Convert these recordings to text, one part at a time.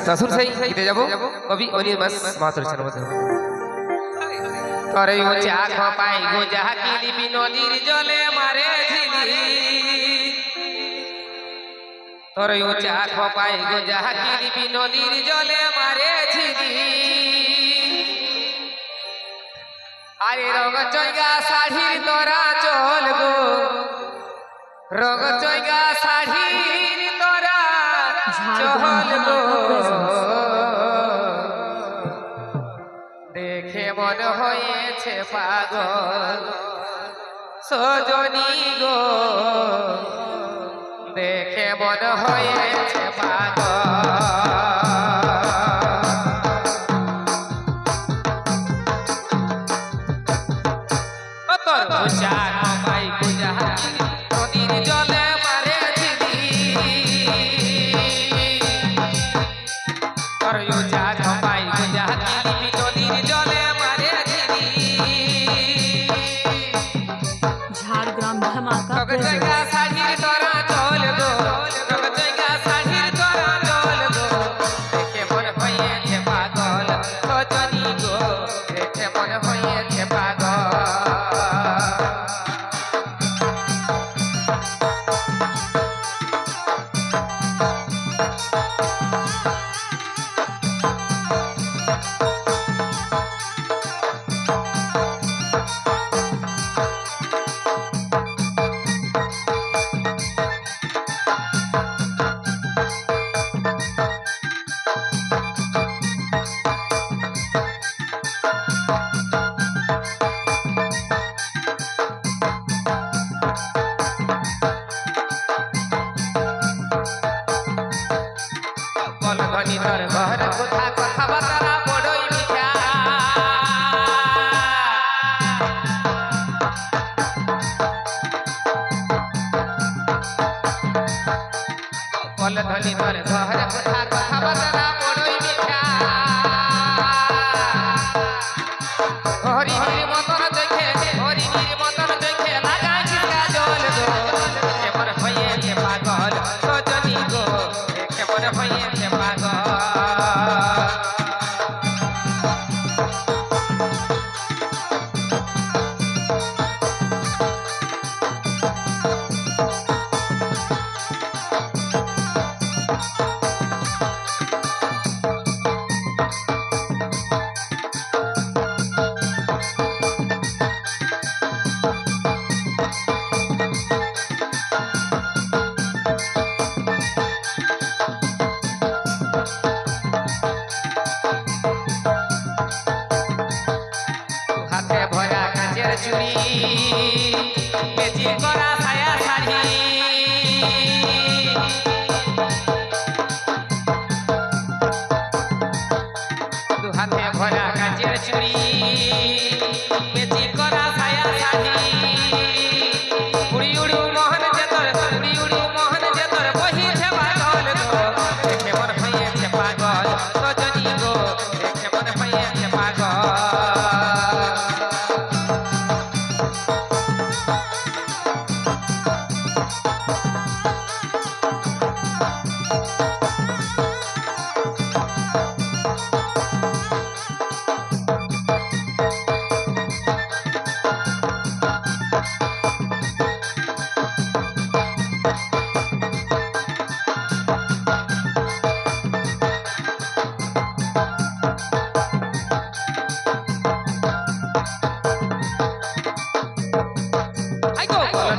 শাশুর সেই গীতে যাব কবি অনির্বাস মাহাতোর চ্যানেল মধ্যে তরে হচ্ছে আখ পাই গো যাহা কিলিবি নদীর জলে মারে ঝিলি তরে হচ্ছে আখ পাই গো যাহা কিলিবি নদীর জলে মারে ঝিলি আরে রঙ চৈগা শাড়ির তোরা চল গো রঙ চৈগা শাড়ির তোরা চল গো দেখে মন হয়েছে পাগল সজনী গো দেখে মন হয়েছে পাগল নদীর জলে মারে ঝিলি নদীর জলে মারে ঝিলি ঝাড়গ্রাম ধামাকা শাড়ির তোরা চল গো শাড়ির তোরা চল গো দেখে মন হয়েছে পাগল সজনী গো দেখে মন হয়েছে পাগল ধনী তোর ঘর কোথা কথা বার্তা বড়ই মিঠা বল ধনী তোর ঘর কোথা কথা বার্তা বড়ই মিঠা হরিণীর মতন দেখে হরিণীর মতন দেখে লাগাইছিস কাজল গো কেমন হয়েছে পাগল সজনী গো কেমন হয়েছে পাগল হাতে ভরা কাঁচের চুড়ি বেজি করা ছায়া শাড়ি দু হাতে ভরা কাঁচের চুড়ি বেজি করা ছায়া শাড়ি উড়ি উড়ি মোহন যে তোর উড়ি উড়ি মোহন যে তোর বহিছে পাগল গো দেখে মন হয়েছে পাগল সজনী গো দেখে মন হয়েছে পাগল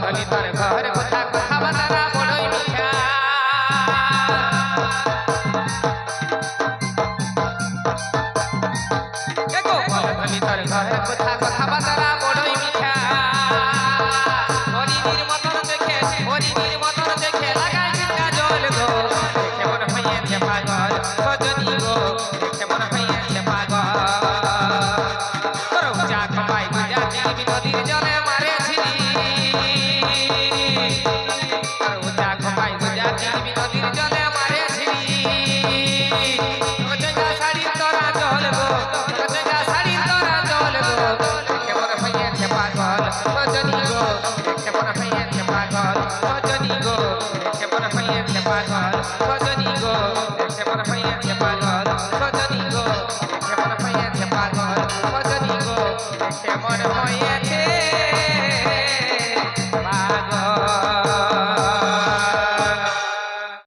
ধনী তোর ঘর কোথা কথা বার্তা বড়ই মিঠা কেমন হয়েছে